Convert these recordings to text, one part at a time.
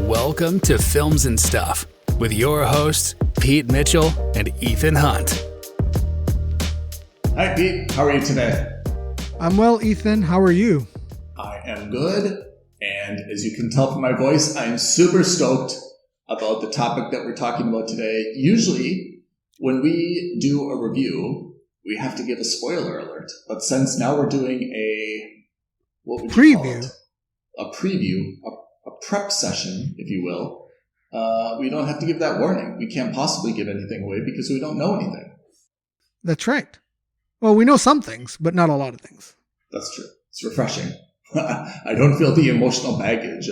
Welcome to Films and Stuff with your hosts, Pete Mitchell and Ethan Hunt. Hi, Pete. How are you today? I'm well, Ethan. How are you? I am good. And as you can tell from my voice, I'm super stoked about the topic that we're talking about today. Usually, when we do a review, we have to give a spoiler alert. But since now we're doing what would you call it? A preview, a prep session, if you will, we don't have to give that warning. We can't possibly give anything away because we don't know anything. That's right. Well, we know some things, but not a lot of things. That's true. It's refreshing. I don't feel the emotional baggage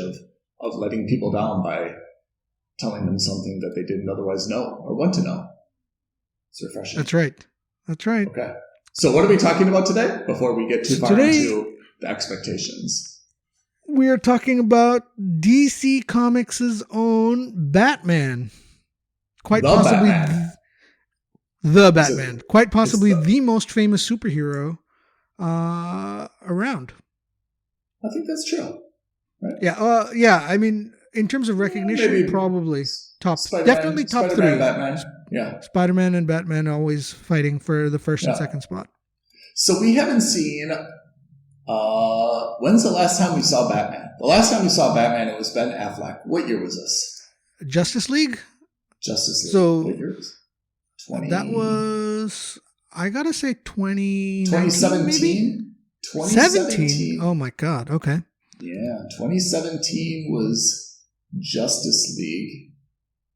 of letting people down by telling them something that they didn't otherwise know or want to know. It's refreshing. That's right. That's right. Okay. So what are we talking about today before we get too far into the expectations? We are talking about DC Comics' own Batman. Quite possibly the Batman. Quite possibly the most famous superhero around. I think that's true. Right? Yeah. Yeah. I mean, in terms of recognition, maybe probably definitely top Spider-Man, three. Batman. Yeah. Spider-Man and Batman always fighting for the first and second spot. So we haven't seen. When's the last time we saw Batman? The last time we saw Batman, it was Ben Affleck. What year was this? Justice League. So what year was it? That was, I gotta say, 2017. Maybe? 2017. Oh my God. Okay. Yeah, 2017 was Justice League.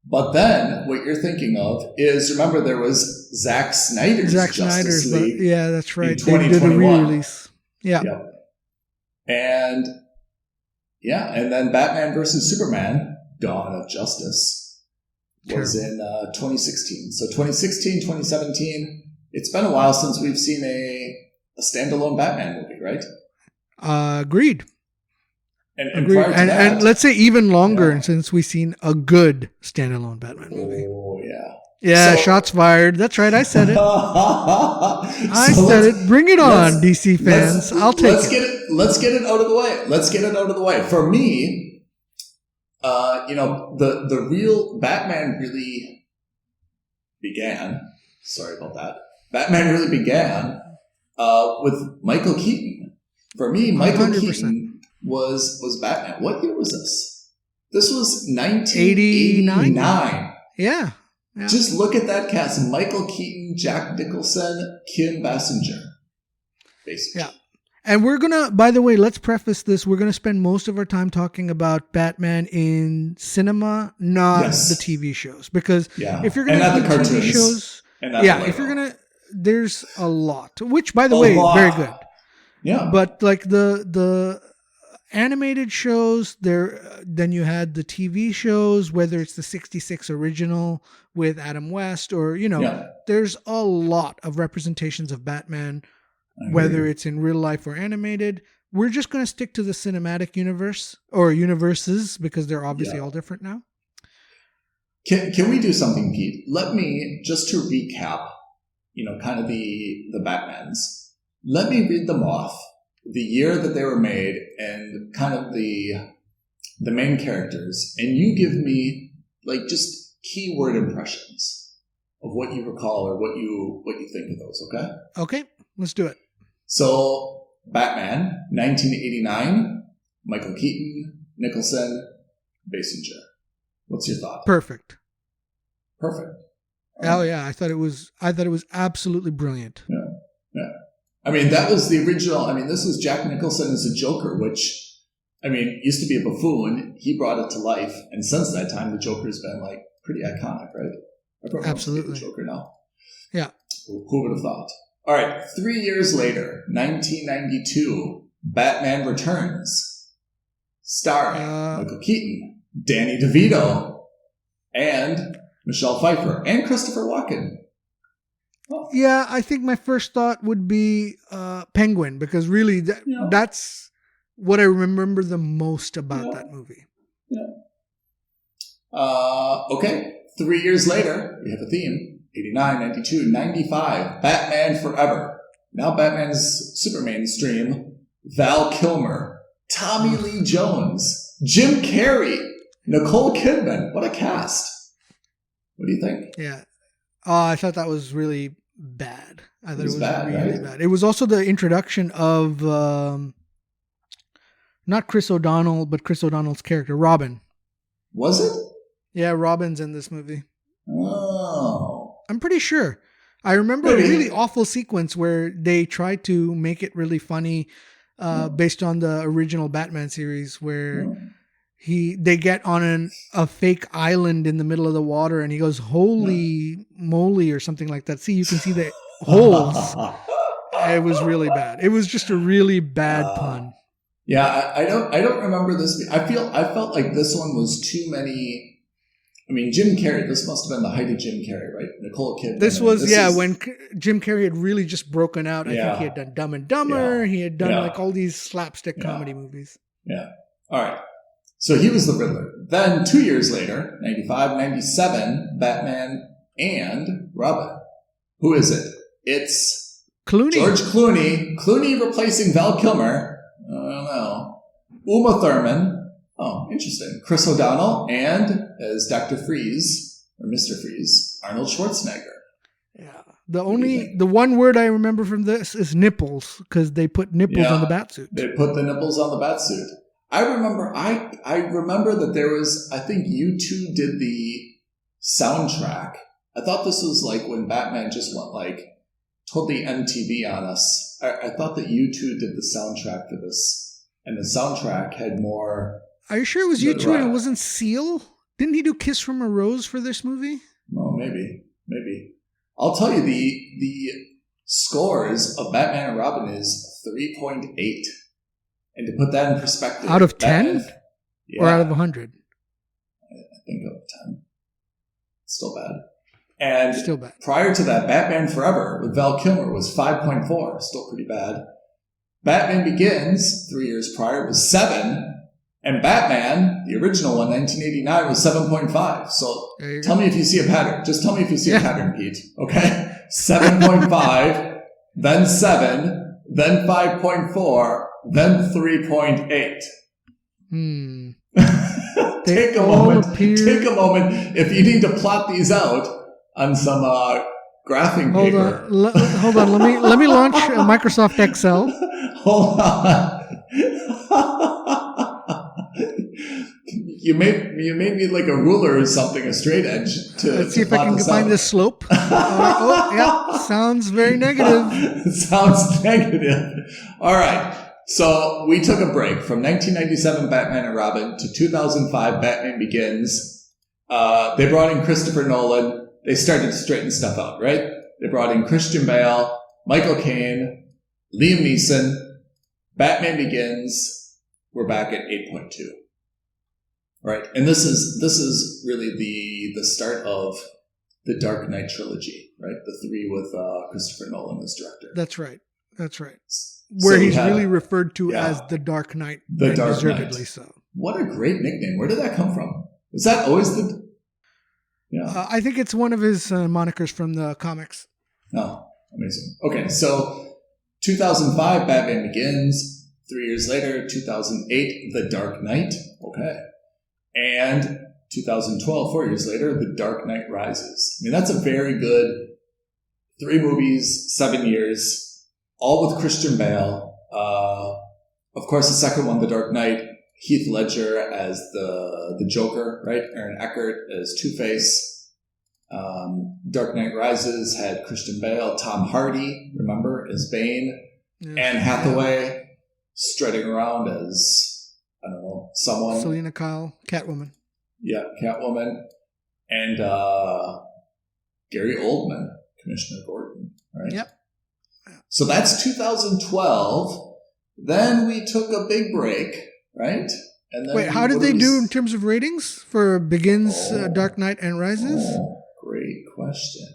But then what you're thinking of is, remember, there was Zack Snyder's Justice League. Yeah, that's right. They did a re-release. Yeah. Yep. And then Batman versus Superman, Dawn of Justice, was in 2016. So 2016, 2017, it's been a while since we've seen a standalone Batman movie, right? Agreed. And prior to that, and let's say even longer since we've seen a good standalone Batman movie. Oh, yeah. Yeah, shots fired. That's right. I said it. I said it. Bring it on, DC fans. I'll take it. Let's get it out of the way. For me, the real Batman really began. Sorry about that. Batman really began with Michael Keaton. For me, Michael 100%. Keaton was Batman. What year was this? This was 1989. Yeah. Just look at that cast. Michael Keaton, Jack Nicholson, Kim Basinger. Basically. Yeah. And we're going to, by the way, let's preface this. We're going to spend most of our time talking about Batman in cinema, not the TV shows. Because if you're going to do TV shows, if you're going to, there's a lot. Which, by the way, very good. Yeah. But like the animated shows, then you had the TV shows, whether it's the 66 original with Adam West or, there's a lot of representations of Batman, whether it's in real life or animated. We're just going to stick to the cinematic universe or universes because they're obviously all different now. Can we do something, Pete? Let me, just to recap, kind of the Batmans, let me read them off. The year that they were made and kind of the main characters, and you give me like just keyword impressions of what you recall or what you think of those, okay? Okay, let's do it. So Batman, 1989, Michael Keaton, Nicholson, Basinger. What's your thought? Perfect. Oh yeah, I thought it was absolutely brilliant. Yeah. I mean, that was the original. I mean, this was Jack Nicholson as a Joker, which, I mean, used to be a buffoon. He brought it to life. And since that time, the Joker's been, like, pretty iconic, right? Everyone Absolutely. wants to be the Joker now. Yeah. Who would have thought? All right. 3 years later, 1992, Batman Returns. Starring Michael Keaton, Danny DeVito, and Michelle Pfeiffer, and Christopher Walken. Yeah, I think my first thought would be Penguin, because really that's what I remember the most about that movie. Yeah. Okay. 3 years later, we have a theme. 89, 92, 95. Batman Forever. Now Batman's super mainstream. Val Kilmer. Tommy Lee Jones. Jim Carrey. Nicole Kidman. What a cast. What do you think? Yeah. I thought that was really bad. I thought it was bad, really right? bad. It was also the introduction of not Chris O'Donnell, but Chris O'Donnell's character, Robin. Was it? Yeah, Robin's in this movie. Oh. I'm pretty sure. I remember a really awful sequence where they tried to make it really funny based on the original Batman series where they get on a fake island in the middle of the water and he goes, holy moly, or something like that. See, you can see the holes. It was really bad. It was just a really bad pun. Yeah, I don't remember this. I felt like this one was too many. I mean, Jim Carrey, this must have been the height of Jim Carrey, right? Nicole Kidman. This was when Jim Carrey had really just broken out. I think he had done Dumb and Dumber. He had done like all these slapstick comedy movies. Yeah. All right. So he was the Riddler. Then 2 years later, 95, 97, Batman and Robin. Who is it? It's Clooney. George Clooney. Clooney replacing Val Kilmer. I don't know. Uma Thurman. Oh, interesting. Chris O'Donnell and as Dr. Freeze or Mr. Freeze, Arnold Schwarzenegger. Yeah. The one word I remember from this is nipples because they put nipples on the batsuit. They put the nipples on the batsuit. I remember that there was, I think U2 did the soundtrack. I thought this was like when Batman just went like totally MTV on us. I thought that U2 did the soundtrack for this, and the soundtrack had more. Are you sure it was U2 and it wasn't Seal? Didn't he do Kiss from a Rose for this movie? Well, maybe. I'll tell you the scores of Batman and Robin is 3.8. And to put that in perspective, out of 10 or out of 100? I think out of 10. Still bad. And still bad. Prior to that, Batman Forever with Val Kilmer was 5.4. Still pretty bad. Batman Begins, 3 years prior, was 7. And Batman, the original one, 1989, was 7.5. So tell me if you see a pattern. Just tell me if you see a pattern, Pete. Okay? 7.5, then 7, then 5.4, then 3.8. Take a moment. Take a moment. If you need to plot these out on some graphing paper. Hold on. Let me launch Microsoft Excel. Hold on. You may need like a ruler or something, a straight edge to. Let's see if I can find the slope. Sounds very negative. Sounds negative. All right. So we took a break from 1997 Batman and Robin to 2005 Batman Begins. They brought in Christopher Nolan. They started to straighten stuff out, right? They brought in Christian Bale, Michael Caine, Liam Neeson. Batman Begins. We're back at 8.2. Right, and this is really the start of the Dark Knight trilogy, right? The 3 with Christopher Nolan as director. That's right. Where he's really referred to as the Dark Knight, the Dark deservedly Knight. So. What a great nickname! Where did that come from? Is that always the? Yeah, I think it's one of his monikers from the comics. Oh, amazing. Okay, so 2005 Batman Begins. 3 years later, 2008 The Dark Knight. Okay. And 2012, 4 years later, The Dark Knight Rises. I mean, that's a very good 3 movies, 7 years, all with Christian Bale. Of course, the second one, The Dark Knight, Heath Ledger as the Joker, right? Aaron Eckhart as Two-Face. Dark Knight Rises had Christian Bale, Tom Hardy, remember, as Bane, Anne Hathaway strutting around as... I don't know, someone. Selena Kyle, Catwoman. Yeah, Catwoman. And Gary Oldman, Commissioner Gordon, right? Yep. So that's 2012. Then we took a big break, right? And then wait, how did they do in terms of ratings for Begins, Dark Knight, and Rises? Great question.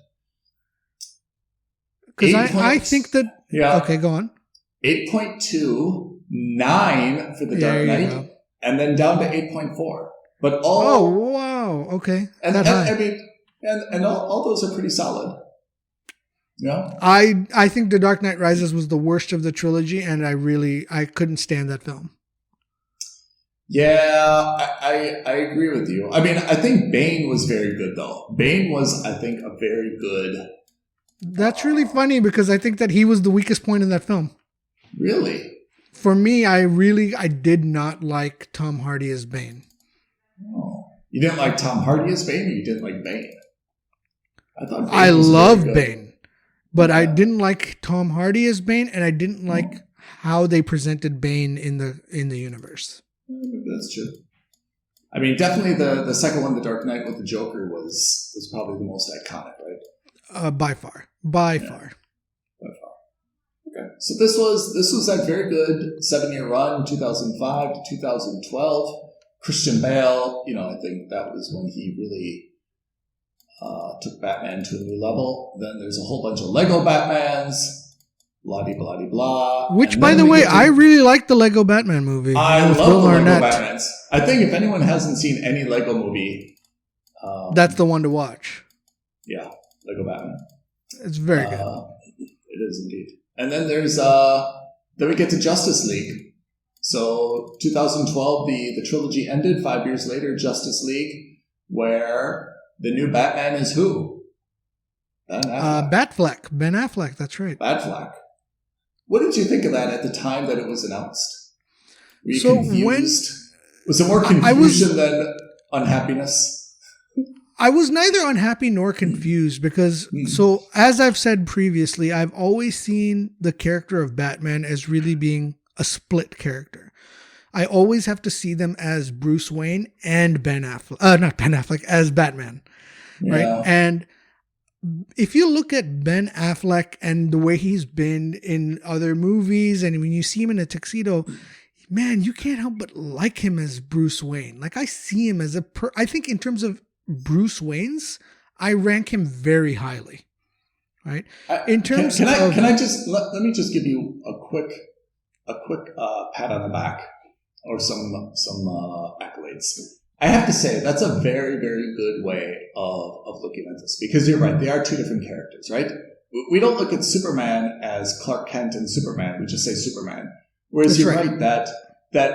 Because I think that... Yeah. Okay, go on. 8.2. 9 for the Dark Knight, and then down to 8.4. But all. Oh wow! Okay, and I mean, and all those are pretty solid. Yeah. I think The Dark Knight Rises was the worst of the trilogy, and I couldn't stand that film. Yeah, I agree with you. I mean, I think Bane was very good, though. Bane was, I think, a very good... That's really funny because I think that he was the weakest point in that film. Really? For me, I did not like Tom Hardy as Bane. Oh. You didn't like Tom Hardy as Bane, or you didn't like Bane? I love Bane, but I didn't like Tom Hardy as Bane, and I didn't like how they presented Bane in the universe. That's true. I mean, definitely the second one, The Dark Knight with the Joker, was probably the most iconic, right? By far. By far. Okay, so this was that very good 7-year run, 2005 to 2012. Christian Bale, I think that was when he really took Batman to a new level. Then there's a whole bunch of Lego Batmans, blah-de-blah-de-blah. Which, by the way, I really like the Lego Batman movie. I love the Lego Batmans. I think if anyone hasn't seen any Lego movie... that's the one to watch. Yeah, Lego Batman. It's very good. It is indeed. And then there's... then we get to Justice League. So 2012, the trilogy ended. 5 years later, Justice League, where the new Batman is who? Ben Affleck. Ben Affleck, that's right. Batfleck. What did you think of that at the time that it was announced? Were you confused? Was it more confusion than unhappiness? I was neither unhappy nor confused because, so as I've said previously, I've always seen the character of Batman as really being a split character. I always have to see them as Bruce Wayne and Ben Affleck, not Ben Affleck, as Batman, right? And if you look at Ben Affleck and the way he's been in other movies, and when you see him in a tuxedo, man, you can't help but like him as Bruce Wayne. Like I see him as I think in terms of Bruce Wayne's, I rank him very highly, right? In terms can I just let me just give you a quick pat on the back or some accolades. I have to say that's a very, very good way of looking at this because you're right. They are two different characters, right? We don't look at Superman as Clark Kent and Superman. We just say Superman. Whereas you're right that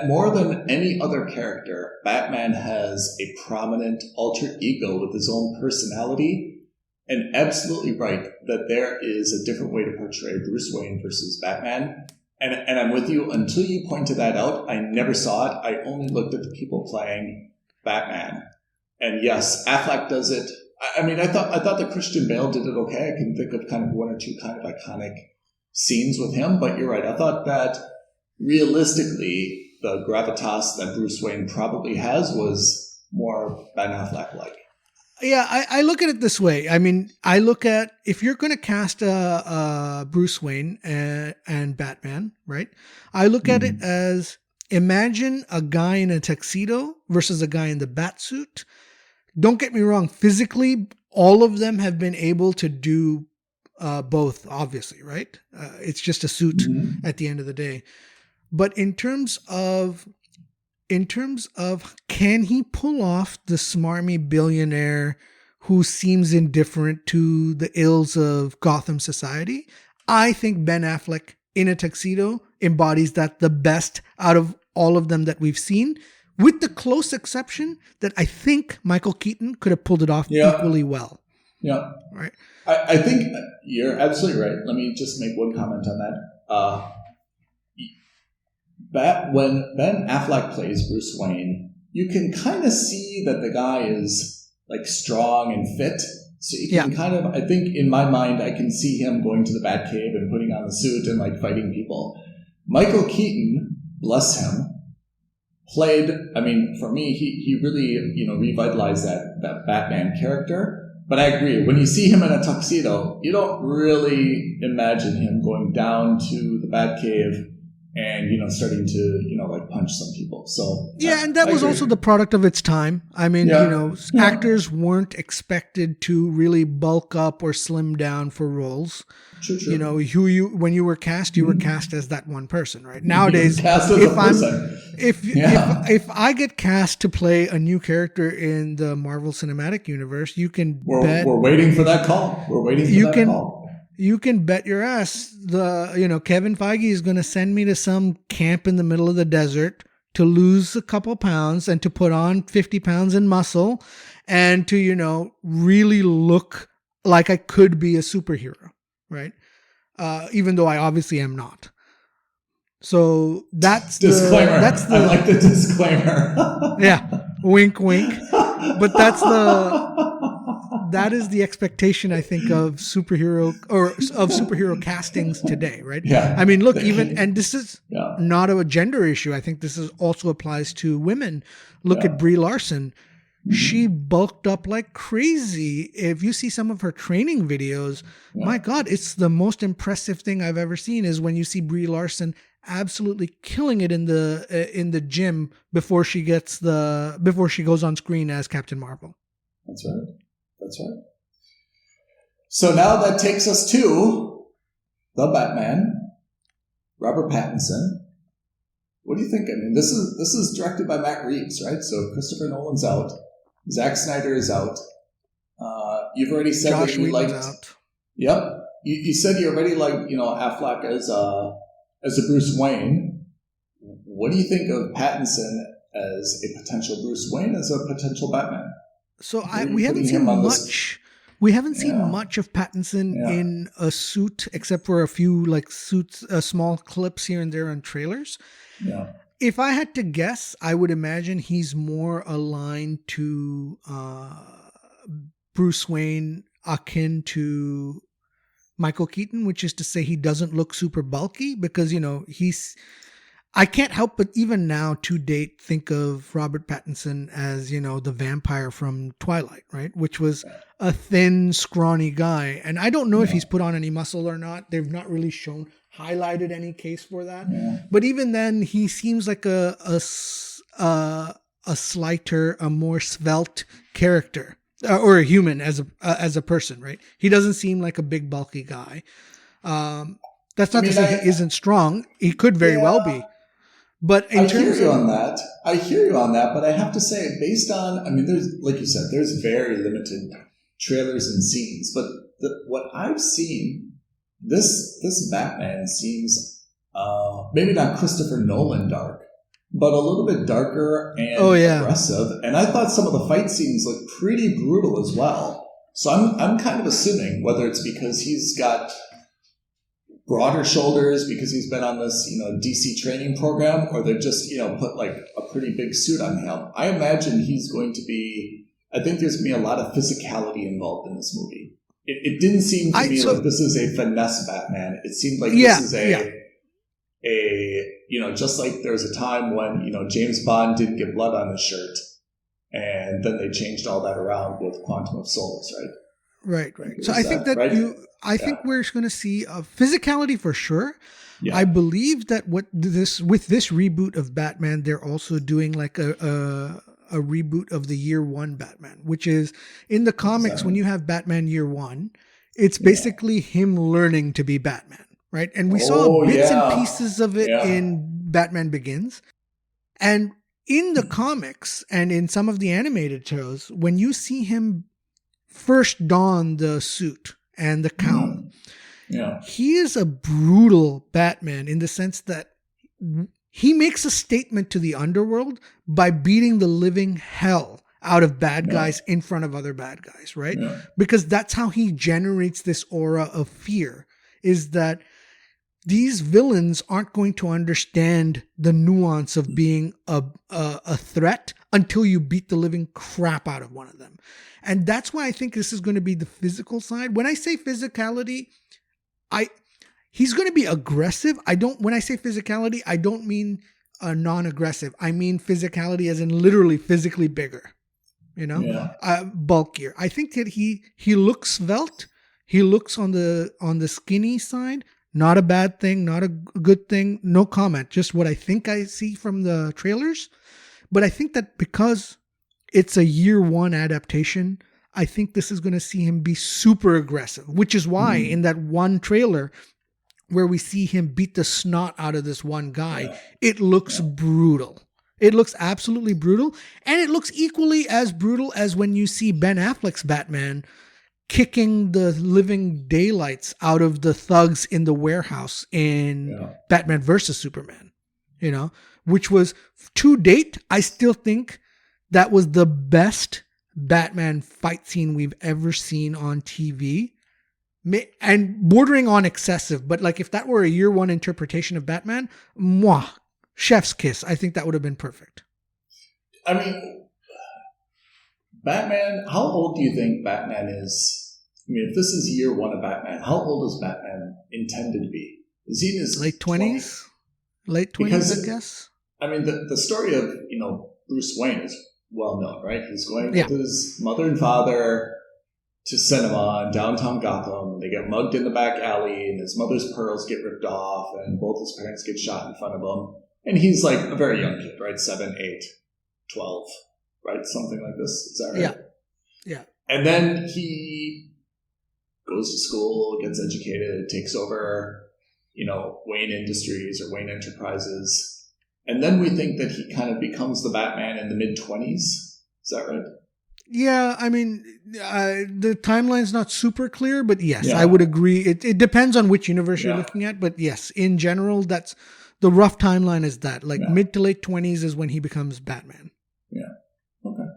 more than any other character, Batman has a prominent alter ego with his own personality. And absolutely right that there is a different way to portray Bruce Wayne versus Batman. And I'm with you. Until you pointed that out, I never saw it. I only looked at the people playing Batman. And yes, Affleck does it. I mean, I thought that Christian Bale did it okay. I can think of kind of one or two kind of iconic scenes with him. But you're right. I thought that realistically, the gravitas that Bruce Wayne probably has was more Ben Affleck-like. Yeah, I look at it this way. I mean, I look at if you're going to cast Bruce Wayne and Batman, right? I look at it as imagine a guy in a tuxedo versus a guy in the bat suit. Don't get me wrong. Physically, all of them have been able to do both, obviously, right? It's just a suit at the end of the day. But in terms of can he pull off the smarmy billionaire who seems indifferent to the ills of Gotham society? I think Ben Affleck in a tuxedo embodies that the best out of all of them that we've seen, with the close exception that I think Michael Keaton could have pulled it off equally well. Yeah. Right. I think you're absolutely right. Let me just make one comment on that. When Ben Affleck plays Bruce Wayne, you can kind of see that the guy is like strong and fit. So you can kind of, I think in my mind, I can see him going to the Batcave and putting on the suit and like fighting people. Michael Keaton, bless him, played, I mean, for me, he really, revitalized that Batman character. But I agree, when you see him in a tuxedo, you don't really imagine him going down to the Batcave and, starting to, like punch some people. So and that was also the product of its time. I mean, actors weren't expected to really bulk up or slim down for roles. True. When you were cast, you were cast as that one person, right? Nowadays, if I get cast to play a new character in the Marvel Cinematic Universe, you can bet we're waiting for that call. Call. You can bet your ass Kevin Feige is going to send me to some camp in the middle of the desert, to lose a couple pounds and to put on 50 pounds in muscle and to, really look like I could be a superhero, right? Even though I obviously am not. So that's disclaimer. I like the disclaimer. Yeah. Wink, wink. But that is the expectation, I think, of superhero castings today, right? Yeah. I mean, look, and this is not a gender issue. I think this also applies to women. Look at Brie Larson. Mm-hmm. She bulked up like crazy. If you see some of her training videos, my God, it's the most impressive thing I've ever seen is when you see Brie Larson absolutely killing it in the gym before she goes on screen as Captain Marvel. That's right. So now that takes us to the Batman, Robert Pattinson. What do you think? I mean, this is directed by Matt Reeves, right? So Christopher Nolan's out, Zack Snyder is out. You've already said Josh that you liked. Out. Yep, you said you already liked Affleck as a Bruce Wayne. What do you think of Pattinson as a potential Bruce Wayne, as a potential Batman? So we haven't seen much. We haven't seen much of Pattinson in a suit, except for a few small clips here and there on trailers. Yeah. If I had to guess, I would imagine he's more aligned to Bruce Wayne, akin to Michael Keaton, which is to say he doesn't look super bulky because, I can't help but even now to date think of Robert Pattinson as, the vampire from Twilight, right? Which was a thin, scrawny guy. And I don't know if he's put on any muscle or not. They've not really highlighted any case for that. Yeah. But even then, he seems like a slighter, a more svelte character. Or a human as a person, right? He doesn't seem like a big bulky guy. That's not to say he isn't strong. He could very well be. But I hear you on that, but I have to say, based on, there's, like you said, there's very limited trailers and scenes. But what I've seen, this Batman seems maybe not Christopher Nolan dark, but a little bit darker and aggressive. And I thought some of the fight scenes looked pretty brutal as well. So I'm kind of assuming whether it's because he's got broader shoulders because he's been on this, DC training program, or they're just, put like a pretty big suit on him. I imagine I think there's going to be a lot of physicality involved in this movie. It didn't seem to me like this is a finesse Batman. It seemed like this is just like there was a time when, James Bond didn't get blood on his shirt, and then they changed all that around with Quantum of Solace, right? Right. So I think that right? think we're going to see a physicality for sure. Yeah. I believe that with this reboot of Batman, they're also doing like a reboot of the Year One Batman, which is in the comics when you have Batman Year One, it's basically him learning to be Batman, right? And we saw bits and pieces of it in Batman Begins, and in the comics and in some of the animated shows, when you see him first don the suit and the cowl, he is a brutal Batman in the sense that he makes a statement to the underworld by beating the living hell out of bad guys in front of other bad guys, right? Yeah. Because that's how he generates this aura of fear, is that these villains aren't going to understand the nuance of being a threat until you beat the living crap out of one of them. And that's why I think this is going to be the physical side. When I say physicality, he's going to be aggressive. When I say physicality, I don't mean non-aggressive. I mean physicality as in literally physically bigger, bulkier. I think that he looks svelte. He looks on the skinny side. Not a bad thing, not a good thing. No comment. Just what I think I see from the trailers. But I think that because it's a Year One adaptation, I think this is going to see him be super aggressive, which is why in that one trailer where we see him beat the snot out of this one guy, it looks brutal. It looks absolutely brutal. And it looks equally as brutal as when you see Ben Affleck's Batman kicking the living daylights out of the thugs in the warehouse in Batman versus Superman, which was, to date, I still think that was the best Batman fight scene we've ever seen on TV. And bordering on excessive, but like if that were a year one interpretation of Batman, chef's kiss. I think that would have been perfect. I mean, Batman, how old do you think Batman is? I mean, if this is year one of Batman, how old is Batman intended to be? Is he in his late 20s? Late 20s, I guess. I mean, the story of, Bruce Wayne is well known, right? He's going with his mother and father to cinema in downtown Gotham. They get mugged in the back alley, and his mother's pearls get ripped off, and both his parents get shot in front of him. And he's like a very young kid, right? 7, 8, 12, right? Something like this. Is that right? Yeah. And then he goes to school, gets educated, takes over, Wayne Industries or Wayne Enterprises. And then we think that he kind of becomes the Batman in the mid-20s. Is that right? Yeah, I mean, the timeline's not super clear, but yes, I would agree. It depends on which universe you're looking at, but yes, in general, that's the rough timeline is that. Like mid to late 20s is when he becomes Batman. Yeah. Okay.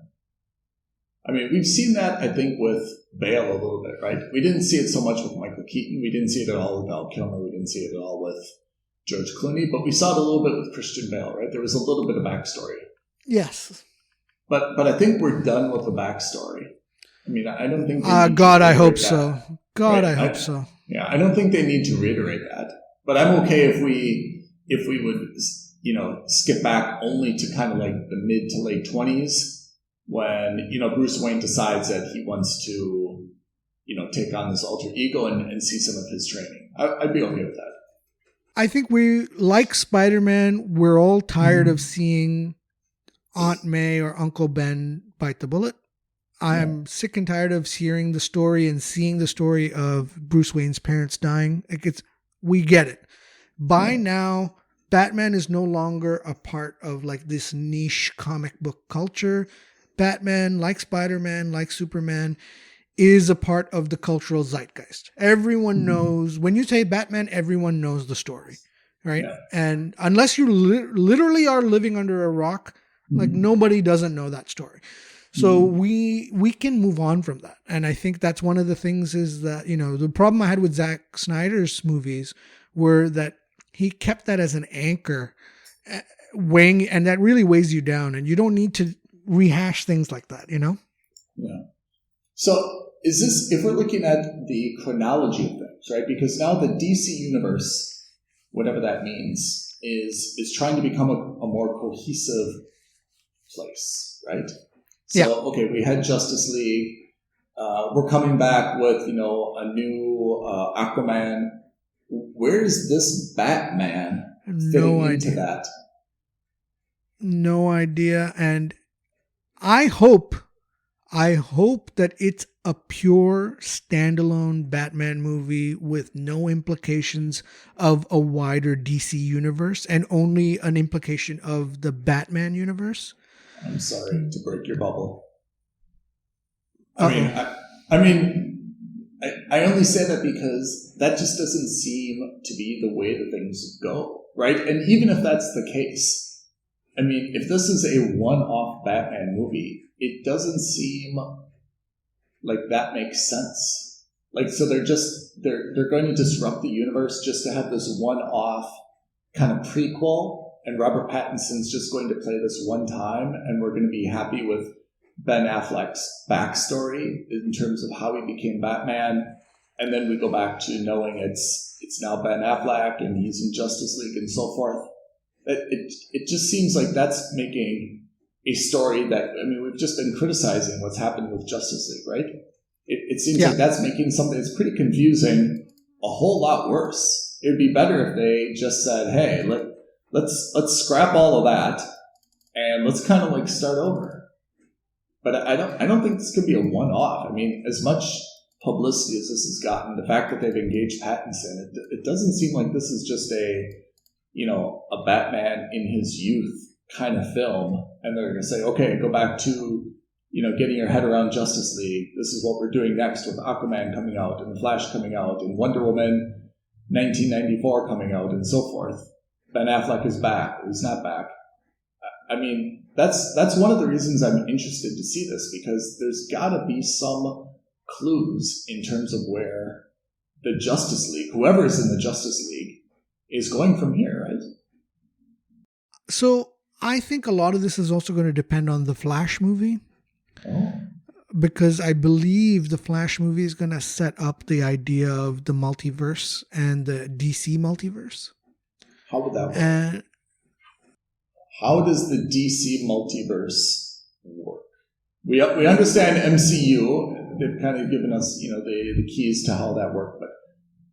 I mean, we've seen that, I think, with Bale a little bit, right? We didn't see it so much with Michael Keaton. We didn't see it at all with Val Kilmer. We didn't see it at all with George Clooney, but we saw it a little bit with Christian Bale, right? There was a little bit of backstory. Yes. But I think we're done with the backstory. I mean, I don't think... God, I hope so. God, right? I hope so. Yeah, I don't think they need to reiterate that. But I'm okay if we would, skip back only to kind of like the mid to late 20s when, Bruce Wayne decides that he wants to, take on this alter ego and see some of his training. I'd be okay with that. I think we, like Spider-Man, we're all tired of seeing Aunt May or Uncle Ben bite the bullet. I'm sick and tired of hearing the story and seeing the story of Bruce Wayne's parents dying. We get it. By now, Batman is no longer a part of like this niche comic book culture. Batman, like Spider-Man, like Superman, is a part of the cultural zeitgeist. Everyone knows, when you say Batman, everyone knows the story, right? Yeah. And unless you literally are living under a rock, like nobody doesn't know that story. So we can move on from that. And I think that's one of the things is that, the problem I had with Zack Snyder's movies were that he kept that as an anchor weighing, and that really weighs you down, and you don't need to rehash things like that, Yeah. So is this, if we're looking at the chronology of things, right? Because now the DC universe, whatever that means, is trying to become a more cohesive place, right? So, okay, we had Justice League. We're coming back with, a new Aquaman. Where's this Batman fitting into that? No idea. And I hope that it's a pure standalone Batman movie with no implications of a wider DC universe and only an implication of the Batman universe. I'm sorry to break your bubble. I only say that because that just doesn't seem to be the way that things go, right? And even if that's the case, I mean, if this is a one-off Batman movie, it doesn't seem like that makes sense. Like, so they're going to disrupt the universe just to have this one-off kind of prequel, and Robert Pattinson's just going to play this one time, and we're going to be happy with Ben Affleck's backstory in terms of how he became Batman, and then we go back to knowing it's now Ben Affleck and he's in Justice League and so forth. It just seems like that's making a story that, I mean, we've just been criticizing what's happened with Justice League, right? It seems like that's making something that's pretty confusing a whole lot worse. It would be better if they just said, hey, let's scrap all of that and let's kind of like start over. But I don't think this could be a one-off. I mean, as much publicity as this has gotten, the fact that they've engaged Pattinson, it doesn't seem like this is just a Batman in his youth kind of film, and they're going to say, okay, go back to, getting your head around Justice League. This is what we're doing next with Aquaman coming out and The Flash coming out and Wonder Woman 1994 coming out and so forth. Ben Affleck is back, or he's not back. I mean, that's one of the reasons I'm interested to see this, because there's got to be some clues in terms of where the Justice League, whoever is in the Justice League, is going from here, right? So I think a lot of this is also going to depend on the Flash movie. Oh. Because I believe the Flash movie is going to set up the idea of the multiverse and the DC multiverse. How would that work? And how does the DC multiverse work? We understand MCU. They've kind of given us, the keys to how that works. But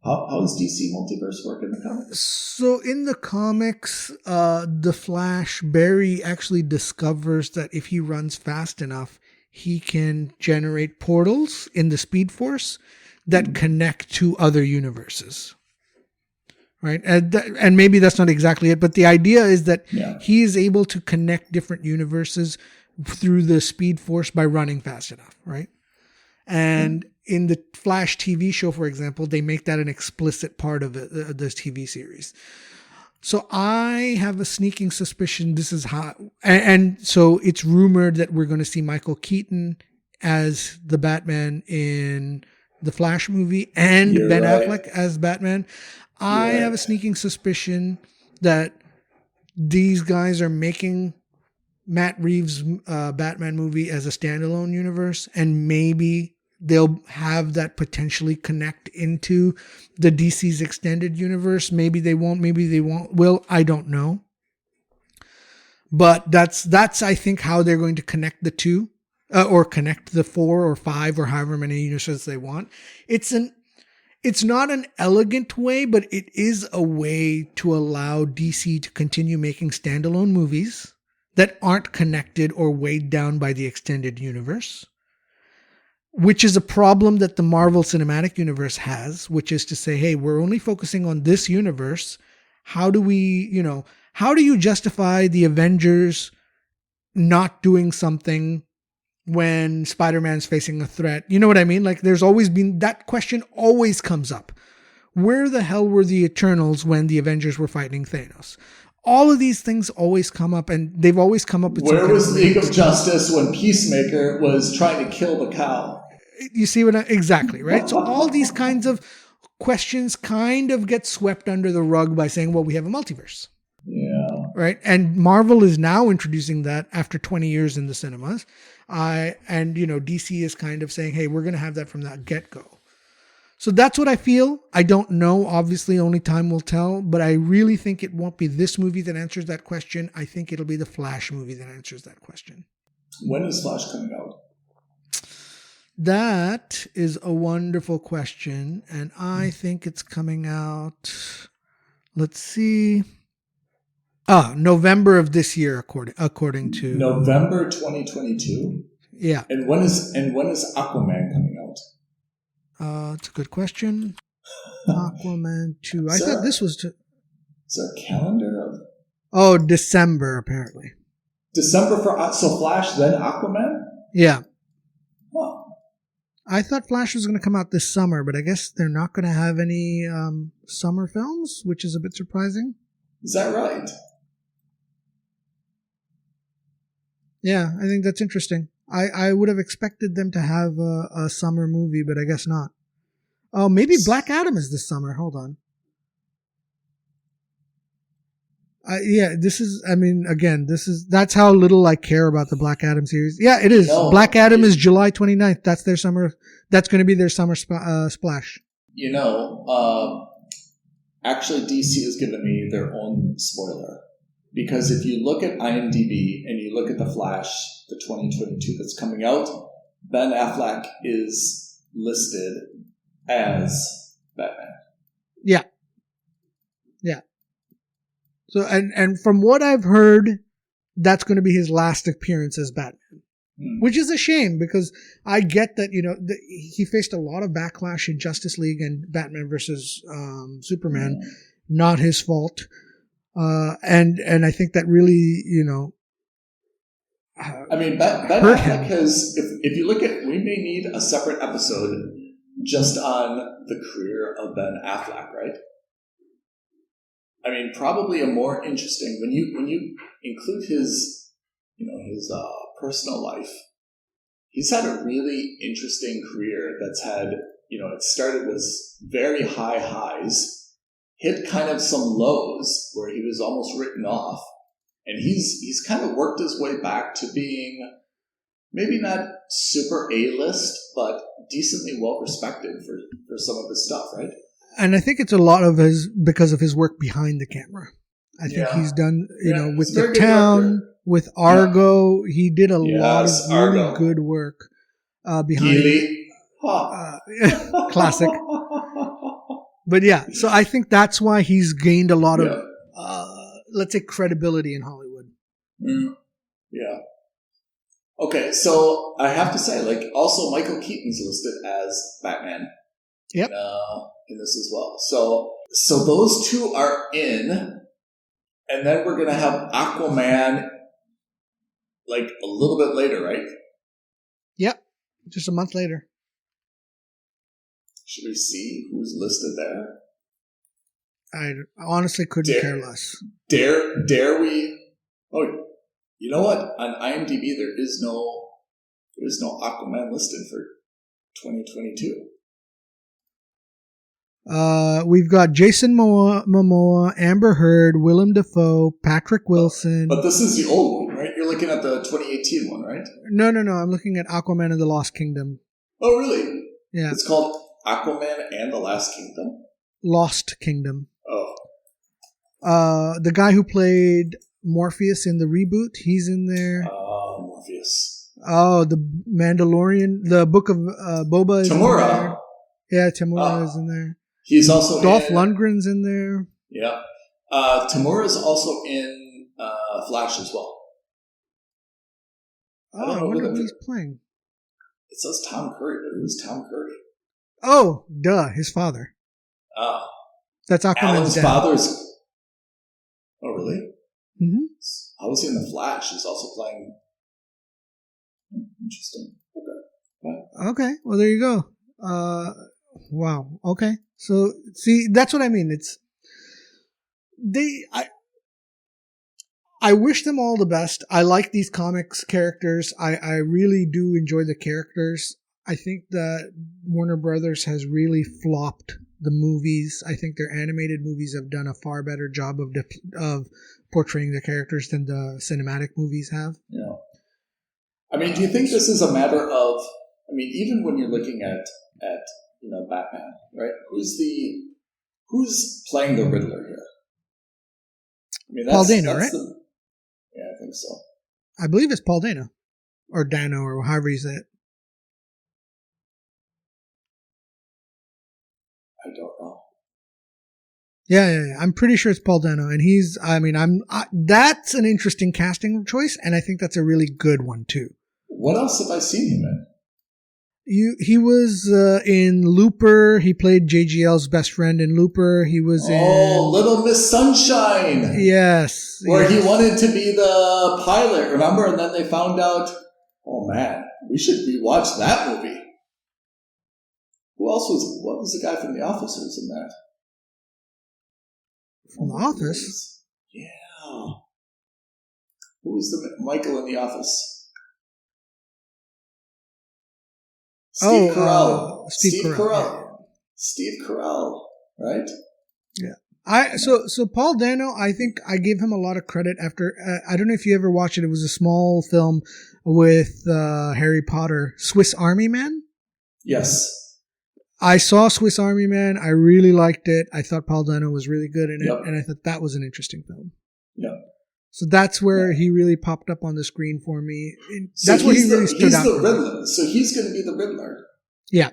how does DC multiverse work in the comics? So in the comics, the Flash, Barry actually discovers that if he runs fast enough, he can generate portals in the Speed Force that connect to other universes. Right? And maybe that's not exactly it, but the idea is that he is able to connect different universes through the Speed Force by running fast enough, right? And in the Flash TV show, for example, they make that an explicit part of this TV series. So I have a sneaking suspicion this is how, and so it's rumored that we're going to see Michael Keaton as the Batman in the Flash movie and Ben Affleck as Batman. I have a sneaking suspicion that these guys are making Matt Reeves' Batman movie as a standalone universe, and maybe they'll have that potentially connect into the DC's extended universe. Maybe they won't. Maybe they won't. Well, I don't know. But that's I think how they're going to connect the two, or connect the 4 or 5 or however many universes they want. It's not an elegant way, but it is a way to allow DC to continue making standalone movies that aren't connected or weighed down by the extended universe. Which is a problem that the Marvel Cinematic Universe has, which is to say, hey, we're only focusing on this universe. How do you justify the Avengers not doing something when Spider-Man's facing a threat? You know what I mean? Like, there's always been, that question always comes up. Where the hell were the Eternals when the Avengers were fighting Thanos? All of these things always come up, and they've always come up with... Where was League of Justice when Peacemaker was trying to kill the cow? You see what exactly, right? So all these kinds of questions kind of get swept under the rug by saying, well, we have a multiverse. Yeah. Right? And Marvel is now introducing that after 20 years in the cinemas. DC is kind of saying, hey, we're going to have that from that get-go. So that's what I feel. I don't know. Obviously, only time will tell. But I really think it won't be this movie that answers that question. I think it'll be the Flash movie that answers that question. When is Flash coming out? That is a wonderful question. And I think it's coming out, let's see. November of this year, according to... November 2022? Yeah. And when is Aquaman coming out? It's a good question. Aquaman 2. I thought this was... Is there a calendar of... Oh, December, apparently. December so Flash, then Aquaman? Yeah. Huh. I thought Flash was going to come out this summer, but I guess they're not going to have any summer films, which is a bit surprising. Is that right? Yeah, I think that's interesting. I would have expected them to have a summer movie, but I guess not. Oh, maybe Black Adam is this summer. Hold on. That's how little I care about the Black Adam series. Yeah, it is. No, Black Adam is July 29th. That's their summer. That's going to be their summer splash. Actually, DC has given me their own spoiler. Because if you look at IMDb and you look at The Flash, the 2022 that's coming out, Ben Affleck is listed as Batman. Yeah. Yeah. So, and from what I've heard, that's going to be his last appearance as Batman. Which is a shame, because I get that, he faced a lot of backlash in Justice League and Batman versus Superman. Not his fault. And I think that really, Ben Affleck has, if you look at, we may need a separate episode just on the career of Ben Affleck, right? I mean, probably a more interesting when you include his, his personal life. He's had a really interesting career that's had, it started with very high highs, hit kind of some lows where he was almost written off, and he's kind of worked his way back to being maybe not super A-list, but decently well respected for some of his stuff, right? And I think it's a lot of because of his work behind the camera. I think he's done, with The Town, with Argo. He did a lot of really good work behind. Classic. But yeah, so I think that's why he's gained a lot of, let's say, credibility in Hollywood. Mm. Yeah. Okay, so I have to say, also Michael Keaton's listed as Batman. Yep. In this as well. So those two are in, and then we're gonna have Aquaman a little bit later, right? Yep. Just a month later. Should we see who's listed there? I honestly couldn't care less. Dare we? Oh, you know what? On IMDb, there is no Aquaman listed for 2022. We've got Jason Momoa, Amber Heard, Willem Dafoe, Patrick Wilson. But this is the old one, right? You're looking at the 2018 one, right? No. I'm looking at Aquaman and the Lost Kingdom. Oh, really? Yeah. It's called Aquaman and the Last Kingdom? Lost Kingdom. Oh. The guy who played Morpheus in the reboot, he's in there. Oh, Morpheus. Oh, the Mandalorian, the Book of Boba is Tamura. in there. Yeah, Tamura is in there. He's also Dolph Lundgren's in there. Yeah. Tamura's also in Flash as well. I wonder who he's playing. It says Tom Curry, but who's Tom Curry? Oh, duh, his father. Oh. That's Aquaman's Alan's dad. father's... Oh, really? Mm-hmm. I was in The Flash. He's also playing... Interesting. Okay. Okay, well, there you go. Wow. Okay. So, see, that's what I mean. I wish them all the best. I like these comics characters. I really do enjoy the characters. I think that Warner Brothers has really flopped the movies. I think their animated movies have done a far better job of portraying the characters than the cinematic movies have. Yeah. I mean, do you think this is a matter of, even when you're looking at Batman, right? Who's playing the Riddler here? Paul Dano, right? Yeah, I think so. I believe it's Paul Dano. Or Dano, or however you say it. I don't know. Yeah. I'm pretty sure it's Paul Dano. And that's an interesting casting choice, and I think that's a really good one, too. What else have I seen him in? He was in Looper. He played JGL's best friend in Looper. He was in Little Miss Sunshine. Yes. Where he wanted to be the pilot, remember? And then they found out, oh man, we should rewatch that movie. What was the guy from The Office who was in that? From The Office? Yeah. Who was the Michael in The Office? Steve Carell. Steve Carell. Yeah. Steve Carell, right? Yeah. So Paul Dano, I think I gave him a lot of credit after. I don't know if you ever watched it. It was a small film with Harry Potter, Swiss Army Man. Yes. I saw Swiss Army Man. I really liked it. I thought Paul Dano was really good in it, and I thought that was an interesting film. Yeah. So that's where he really popped up on the screen for me. That's where he really stood out. He's the Riddler. So he's going to be the Riddler. Yeah.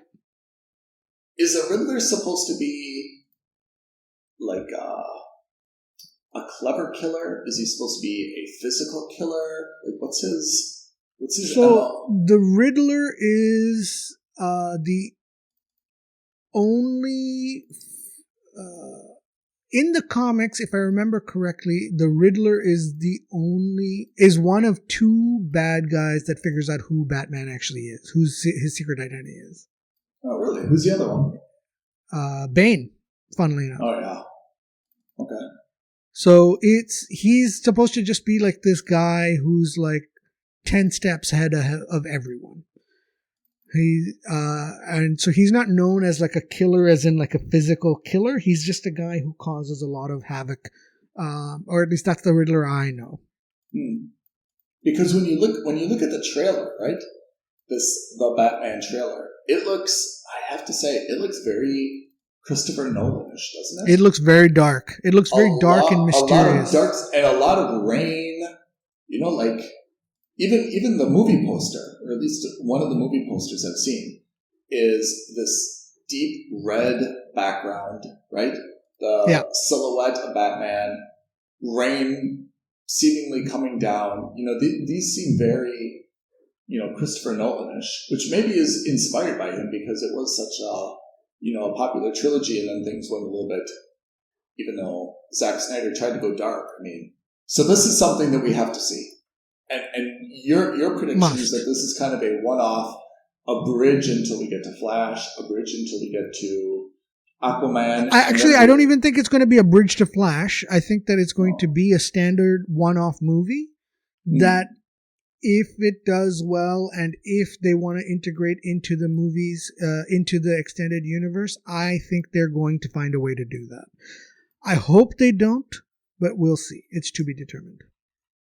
Is a Riddler supposed to be like a clever killer? Is he supposed to be a physical killer? What's his MO? The Riddler is the only... in the comics, if I remember correctly, the Riddler is one of two bad guys that figures out who Batman actually is, whose his secret identity is. Oh, really? Who's the other one? Bane, funnily enough. Oh, yeah. Okay. So he's supposed to just be like this guy who's like 10 steps ahead of everyone. And so he's not known as like a killer, as in like a physical killer. He's just a guy who causes a lot of havoc, or at least that's the Riddler I know. Because when you look at the trailer, right, the Batman trailer, it looks, I have to say, it looks very Christopher Nolan-ish, doesn't it? It looks very dark. It looks very dark and mysterious. A lot of darks and a lot of rain. You know, like. Even the movie poster, or at least one of the movie posters I've seen, is this deep red background, right? The silhouette of Batman, rain seemingly coming down. You know, these seem very, Christopher Nolan-ish, which maybe is inspired by him because it was such a popular trilogy, and then things went a little bit, even though Zack Snyder tried to go dark. I mean, so this is something that we have to see. And your prediction is that this is kind of a one-off, a bridge until we get to Flash, a bridge until we get to Aquaman. I don't even think it's going to be a bridge to Flash. I think that it's going to be a standard one-off movie that, if it does well and if they want to integrate into the movies, into the extended universe, I think they're going to find a way to do that. I hope they don't, but we'll see. It's to be determined.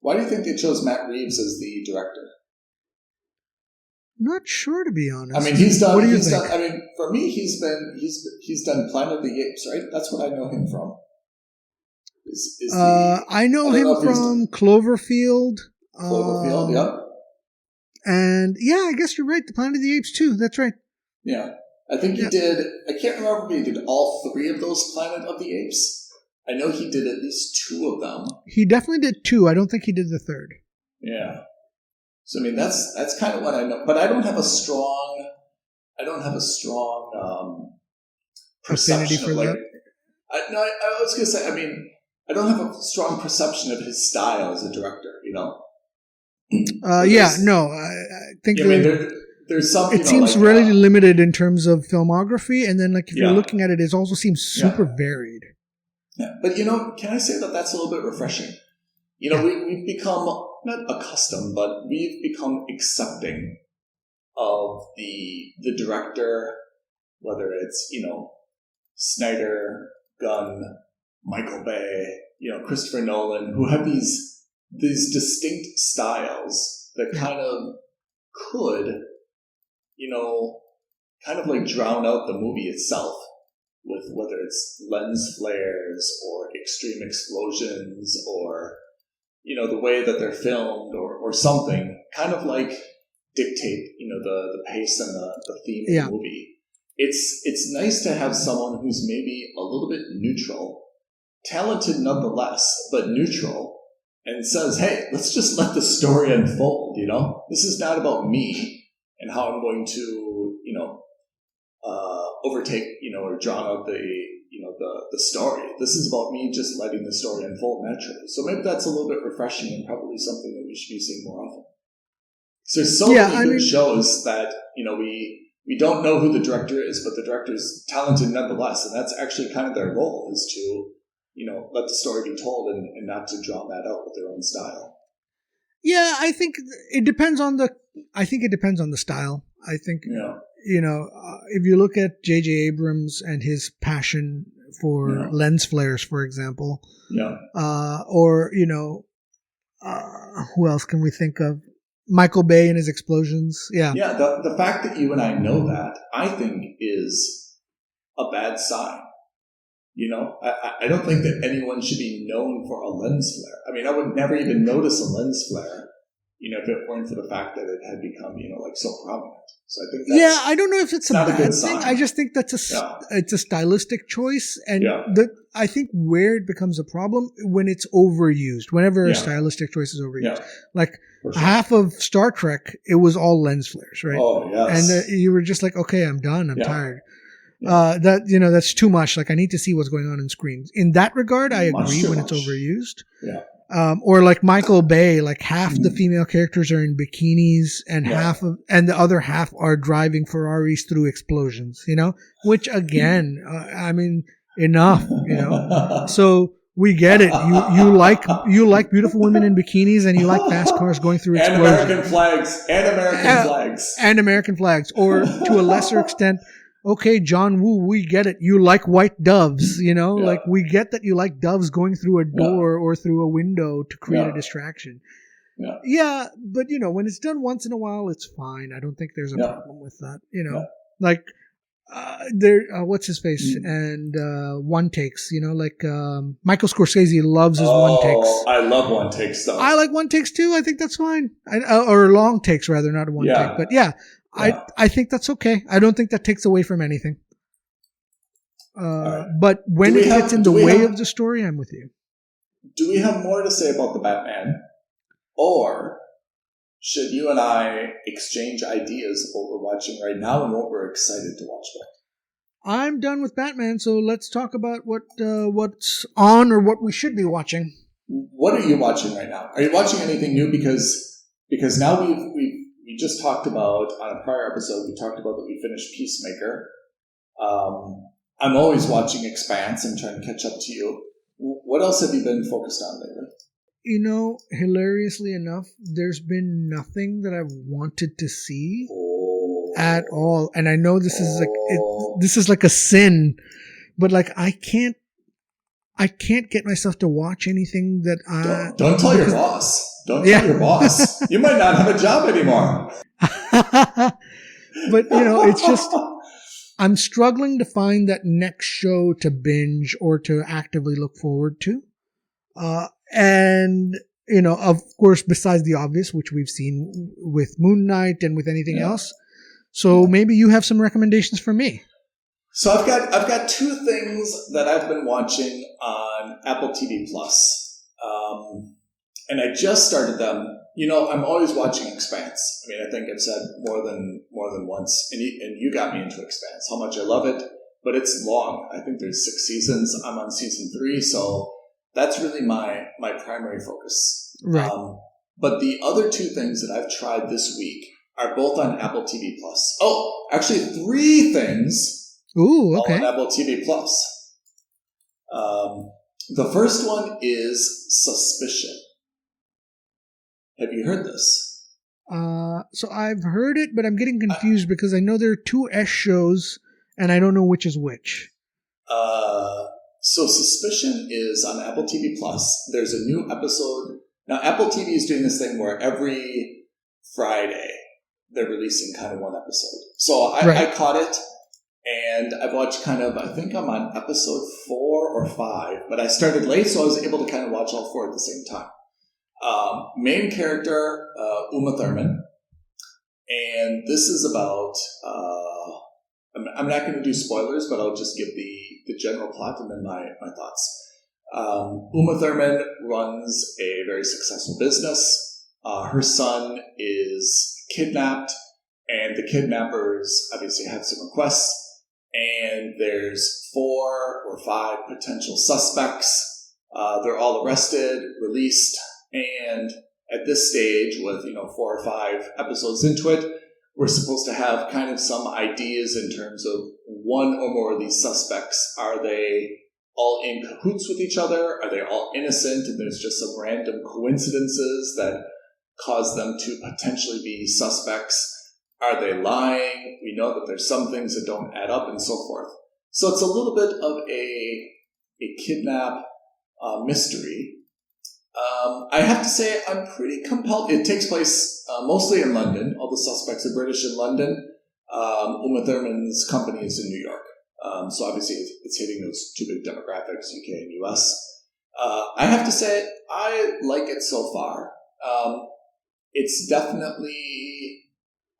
Why do you think they chose Matt Reeves as the director? Not sure, to be honest. I mean, he's done. What do you think? I mean, for me, he's done Planet of the Apes, right? That's what I know him from. I know him from Cloverfield. Cloverfield, yep. And I guess you're right. The Planet of the Apes too. That's right. Yeah, I think he did. I can't remember if he did all three of those Planet of the Apes. I know he did at least two of them. He definitely did two. I don't think he did the third. Yeah. So I mean, that's kind of what I know, but I don't have a strong affinity for that. I was gonna say. I mean, I don't have a strong perception of his style as a director. I think. There's some. It seems really limited in terms of filmography, and then if you're looking at it, it also seems super varied. Yeah, but can I say that that's a little bit refreshing? We've become not accustomed, but we've become accepting of the director, whether it's Snyder, Gunn, Michael Bay, Christopher Nolan, who have these distinct styles that kind of could, kind of like drown out the movie itself. With whether it's lens flares or extreme explosions or, the way that they're filmed or something, kind of like dictate, the pace and the theme of the movie. It's nice to have someone who's maybe a little bit neutral, talented nonetheless, but neutral, and says, hey, let's just let the story unfold, This is not about me and how I'm going to, overtake, or drown out the story. This is about me just letting the story unfold naturally. So maybe that's a little bit refreshing and probably something that we should be seeing more often. So there's so many good shows that, we don't know who the director is, but the director is talented nonetheless. And that's actually kind of their role, is to, let the story be told and not to drown that out with their own style. Yeah, I think it depends on the style. I think, if you look at J.J. Abrams and his passion for lens flares, for example, or, who else can we think of? Michael Bay and his explosions. Yeah. Yeah. The fact that you and I know that, I think, is a bad sign. I don't think that anyone should be known for a lens flare. I mean, I would never even notice a lens flare, if it weren't for the fact that it had become, so prominent. So I think I don't know if it's a bad thing. I just think that's it's a stylistic choice. And I think where it becomes a problem when it's overused, whenever a stylistic choice is overused. Like half of Star Trek, it was all lens flares, right? Oh, yes. And you were just like, okay, I'm done. I'm tired. That's too much. Like, I need to see what's going on in screens. In that regard, I agree when it's overused. Yeah. Or like Michael Bay, like half the female characters are in bikinis and and the other half are driving Ferraris through explosions, which again, I mean, enough, So We get it. You like beautiful women in bikinis, and you like fast cars going through explosions. And American flags. Or to a lesser extent, okay, John Woo, we get it. You like white doves, like we get that you like doves going through a door or through a window to create a distraction. Yeah, but when it's done once in a while, it's fine. I don't think there's a problem with that. Like what's his face and one takes. Michael Scorsese loves his one takes. I love one takes stuff. I like one takes too. I think that's fine. Or long takes rather, not a one take. But I think that's okay. I don't think that takes away from anything. Right. But when it gets in the way of the story, I'm with you. Do we have more to say about the Batman? Or should you and I exchange ideas of what we're watching right now and what we're excited to watch about? I'm done with Batman, so let's talk about what's on or what we should be watching. What are you watching right now? Are you watching anything new? Because now we just talked about, on a prior episode, we talked about that we finished Peacemaker. I'm always watching Expanse and trying to catch up to you. What else have you been focused on lately? Hilariously enough, there's been nothing that I've wanted to see at all. And I know this is like a sin, but like I can't get myself to watch anything that Don't tell your boss. Don't tell your boss. You might not have a job anymore. But it's just I'm struggling to find that next show to binge or to actively look forward to. And, of course, besides the obvious, which we've seen with Moon Knight and with anything else. So maybe you have some recommendations for me. So I've got two things that I've been watching on Apple TV Plus. And I just started them. I'm always watching Expanse. I mean, I think I've said more than once, and you got me into Expanse, how much I love it, but it's long. I think there's 6 seasons. I'm on season 3, so that's really my primary focus. Right. But the other two things that I've tried this week are both on Apple TV Plus. Oh, actually 3 things. Ooh, okay. On Apple TV Plus. The first one is Suspicion. Have you heard this? So I've heard it, but I'm getting confused because I know there are 2 S shows, and I don't know which is which. So Suspicion is on Apple TV Plus. There's a new episode. Now, Apple TV is doing this thing where every Friday they're releasing kind of one episode. So I caught it, and I've watched I think I'm on episode 4 or 5, but I started late, so I was able to kind of watch all 4 at the same time. Main character, Uma Thurman, and this is about, I'm not going to do spoilers, but I'll just give the general plot and then my thoughts. Uma Thurman runs a very successful business. Her son is kidnapped, and the kidnappers obviously have some requests, and there's 4 or 5 potential suspects. They're all arrested, released, and at this stage, with 4 or 5 episodes into it, we're supposed to have kind of some ideas in terms of one or more of these suspects. Are they all in cahoots with each other? Are they all innocent and there's just some random coincidences that cause them to potentially be suspects? Are they lying? We know that there's some things that don't add up and so forth. So it's a little bit of a kidnap mystery. I have to say I'm pretty compelled. It takes place mostly in London. All the suspects are British in London. Uma Thurman's company is in New York. So obviously it's hitting those 2 big demographics, UK and US. I have to say I like it so far. It's definitely,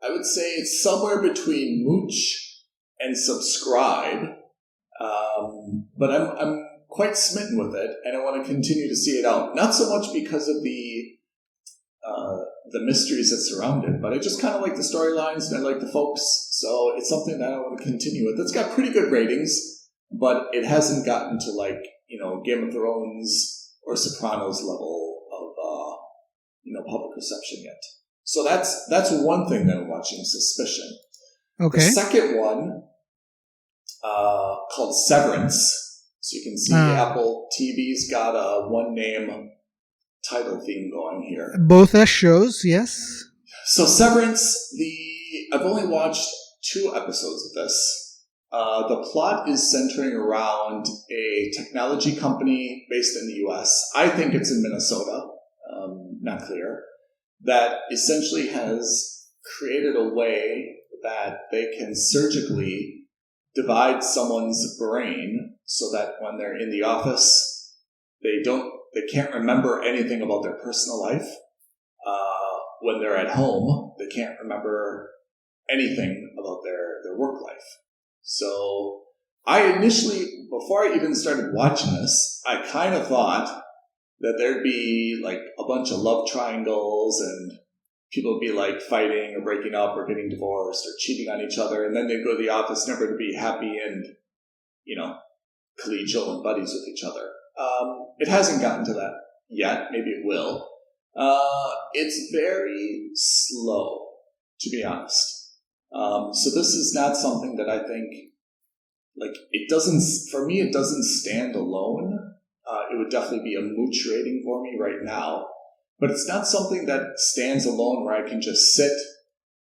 I would say it's somewhere between Mooch and Subscribe. But I'm quite smitten with it, and I want to continue to see it out. Not so much because of the mysteries that surround it, but I just kind of like the storylines and I like the folks, so it's something that I want to continue with. It's got pretty good ratings, but it hasn't gotten to Game of Thrones or Sopranos level of public reception yet. So that's one thing that I'm watching, Suspicion. Okay. The second one, called Severance. So you can see Apple TV's got a one-name title theme going here. Both as shows, yes. So Severance, I've only watched 2 episodes of this. The plot is centering around a technology company based in the U.S. I think it's in Minnesota, not clear, that essentially has created a way that they can surgically divide someone's brain so that when they're in the office, they can't remember anything about their personal life. When they're at home, they can't remember anything about their work life. So I initially, before I even started watching this, I kind of thought that there'd be like a bunch of love triangles and people would be like fighting or breaking up or getting divorced or cheating on each other. And then they'd go to the office never to be happy and, collegial and buddies with each other. It hasn't gotten to that yet. Maybe it will. It's very slow, to be honest. So this is not something that I think, it doesn't stand alone. It would definitely be a mooch rating for me right now, but it's not something that stands alone where I can just sit,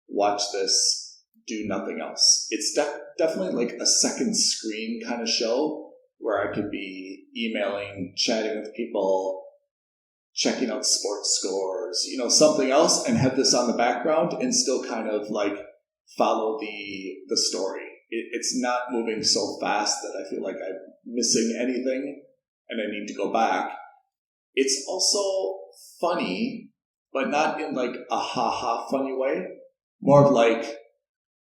watch this, do nothing else. It's definitely like a second screen kind of show where I could be emailing, chatting with people, checking out sports scores, something else, and have this on the background and still kind of follow the story. It's not moving so fast that I feel like I'm missing anything and I need to go back. It's also funny, but not in a ha-ha funny way. More of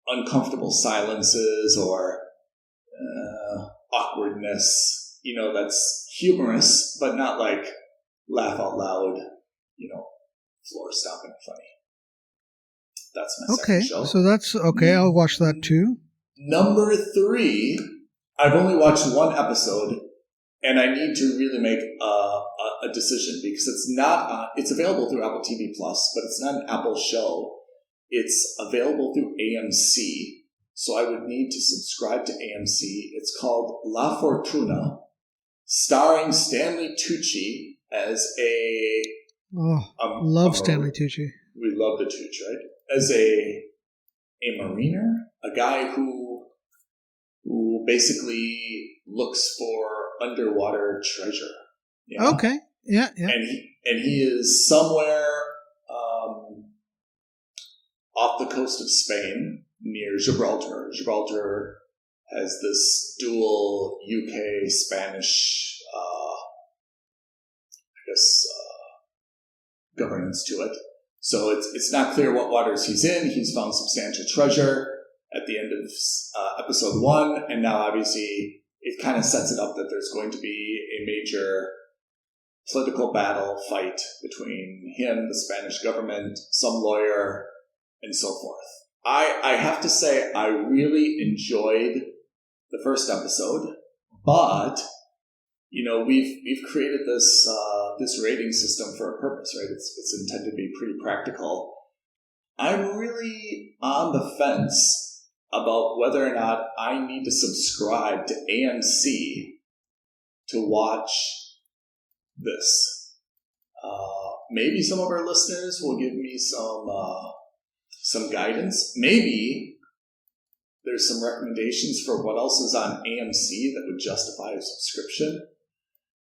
uncomfortable silences or awkwardness, that's humorous, but not laugh out loud, floor stomping funny. That's my second show. So that's okay. I'll watch that too. Number 3, I've only watched 1 episode, and I need to really make a decision because it's available through Apple TV Plus, but it's not an Apple show. It's available through AMC, so I would need to subscribe to AMC. It's called La Fortuna, starring Stanley Tucci as love Stanley Tucci. We love the Tucci, right? As a mariner, a guy who basically looks for underwater treasure. Yeah? Okay. Yeah. And he is somewhere off the coast of Spain near Gibraltar. Gibraltar has this dual UK Spanish, governance to it. So it's not clear what waters he's in. He's found substantial treasure at the end of episode 1, and now obviously it kind of sets it up that there's going to be a major political battle fight between him, the Spanish government, some lawyer, and so forth. I have to say I really enjoyed the first episode, but we've created this rating system for a purpose, right? It's intended to be pretty practical. I'm really on the fence about whether or not I need to subscribe to AMC to watch this. Maybe some of our listeners will give me some guidance. Maybe there's some recommendations for what else is on AMC that would justify a subscription.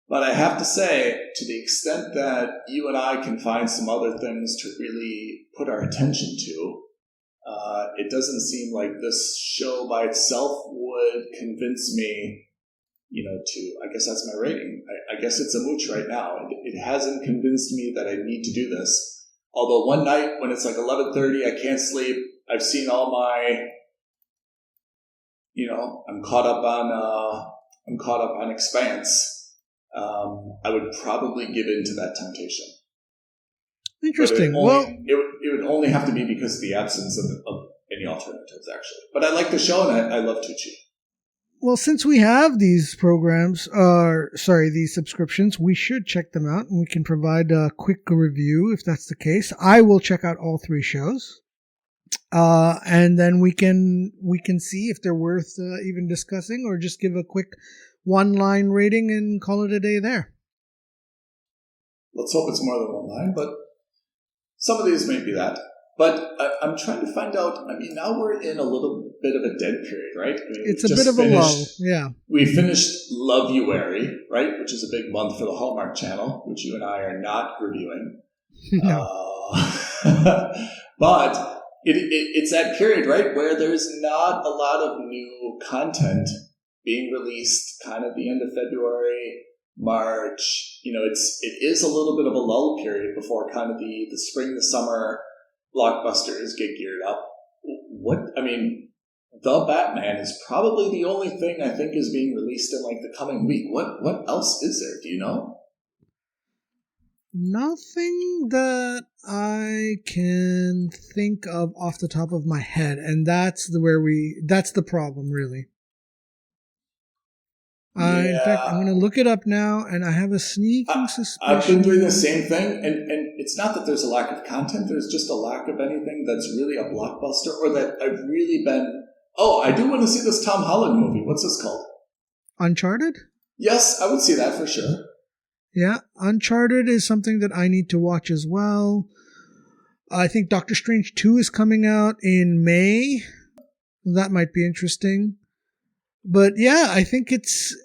But I have to say, to the extent that you and I can find some other things to really put our attention to, it doesn't seem like this show by itself would convince me, I guess that's my rating. I guess it's a mooch right now. It hasn't convinced me that I need to do this. Although one night when it's 11:30, I can't sleep. I've seen all my, I'm caught up on Expanse. I would probably give in to that temptation. Interesting. It would only have to be because of the absence of any alternatives, actually. But I like the show, and I love Tucci. Well, since we have these these subscriptions, we should check them out, and we can provide a quick review if that's the case. I will check out all 3 shows, and then we can see if they're worth even discussing, or just give a quick 1-line rating and call it a day there. Let's hope it's more than 1 line, but some of these may be that. But I'm trying to find out, I mean, now we're in a little bit of a dead period, right? I mean, it's a bit of a lull, yeah. We finished Loveuary, right, which is a big month for the Hallmark Channel, which you and I are not reviewing. No. But it's that period, right, where there's not a lot of new content being released kind of the end of February, March. You know, it is a little bit of a lull period before kind of the spring, the summer blockbusters get geared up. The Batman is probably the only thing I think is being released in like the coming week. What else is there? Do you know? Nothing that I can think of off the top of my head, and that's the problem, really. In fact, I'm going to look it up now, and I have a sneaking suspicion. I've been doing the same thing, and it's not that there's a lack of content. There's just a lack of anything that's really a blockbuster, or that I've really been... Oh, I do want to see this Tom Holland movie. What's this called? Uncharted? Yes, I would see that for sure. Yeah, Uncharted is something that I need to watch as well. I think Doctor Strange 2 is coming out in May. That might be interesting. But yeah, I think it's,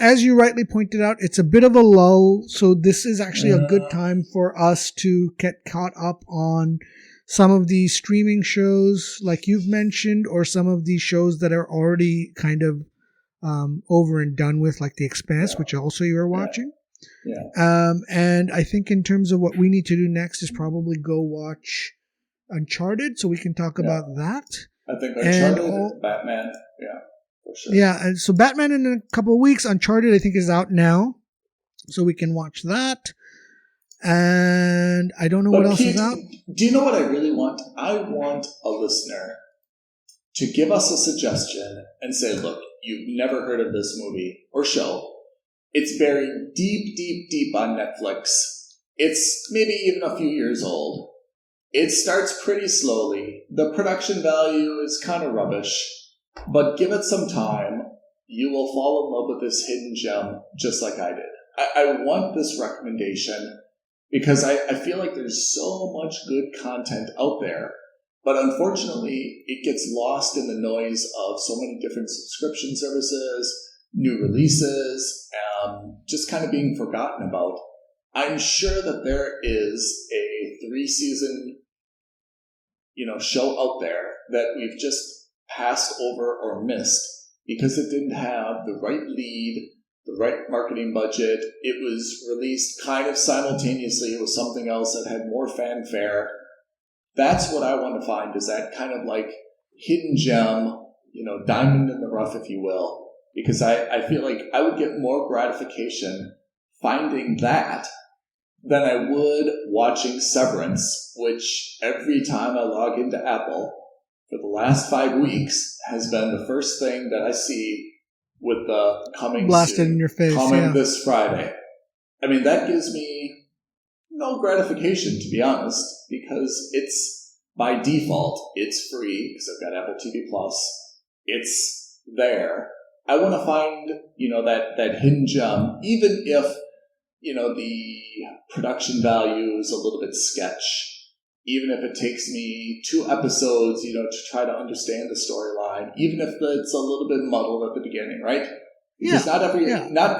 as you rightly pointed out, it's a bit of a lull. So this is actually a good time for us to get caught up on some of these streaming shows like you've mentioned, or some of these shows that are already kind of over and done with, like The Expanse, which also you are watching. Yeah. And I think in terms of what we need to do next is probably go watch Uncharted, so we can talk about that. I think Uncharted, Batman, yeah, for sure. Yeah, and so Batman in a couple of weeks. Uncharted, I think, is out now, so we can watch that. And I don't know what else is out. Do you know what I really want? I want a listener to give us a suggestion and say, look, you've never heard of this movie or show. It's buried deep, deep, deep on Netflix. It's maybe even a few years old. It starts pretty slowly. The production value is kind of rubbish. But give it some time. You will fall in love with this hidden gem just like I did. I want this recommendation because I feel like there's so much good content out there. But unfortunately, it gets lost in the noise of so many different subscription services, new releases, just kind of being forgotten about. I'm sure that there is a 3-season, show out there that we've just passed over or missed because it didn't have the right lead, the right marketing budget. It was released kind of simultaneously with something else that had more fanfare. That's what I want to find, is that kind of like hidden gem, diamond in the rough, if you will. Because I feel like I would get more gratification finding that than I would watching Severance, which every time I log into Apple for the last 5 weeks has been the first thing that I see with the coming blasted soon, in your face, coming this Friday. I mean, that gives me no gratification, to be honest, because it's by default, it's free because I've got Apple TV Plus. It's there. I want to find, that hidden gem, even if, the production value is a little bit sketch, even if it takes me 2 episodes, to try to understand the storyline, even if it's a little bit muddled at the beginning, right? Because not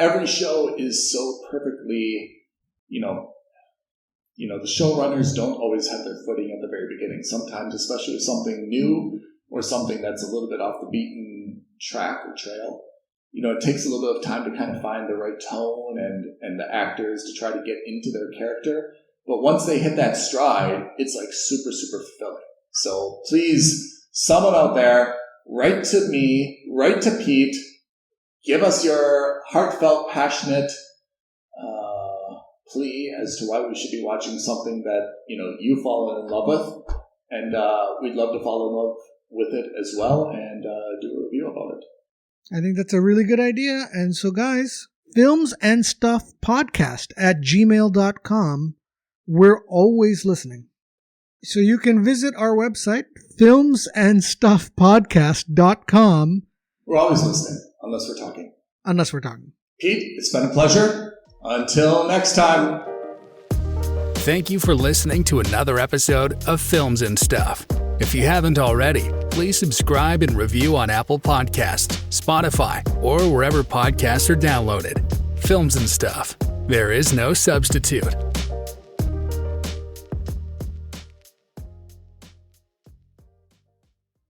every show is so perfectly, the showrunners don't always have their footing at the very beginning. Sometimes, especially with something new or something that's a little bit off the beaten track or trail, it takes a little bit of time to kind of find the right tone and the actors to try to get into their character. But once they hit that stride, it's like super, super fulfilling. So please, someone out there, write to me, write to Pete, give us your heartfelt, passionate plea as to why we should be watching something that, you've fallen in love with. And we'd love to fall in love with it as well and do a review about it. I think that's a really good idea. And so, guys, filmsandstuffpodcast@gmail.com. We're always listening. So you can visit our website, filmsandstuffpodcast.com. We're always listening, unless we're talking. Unless we're talking. Pete, it's been a pleasure. Until next time. Thank you for listening to another episode of Films and Stuff. If you haven't already, please subscribe and review on Apple Podcasts, Spotify, or wherever podcasts are downloaded. Films and Stuff. There is no substitute.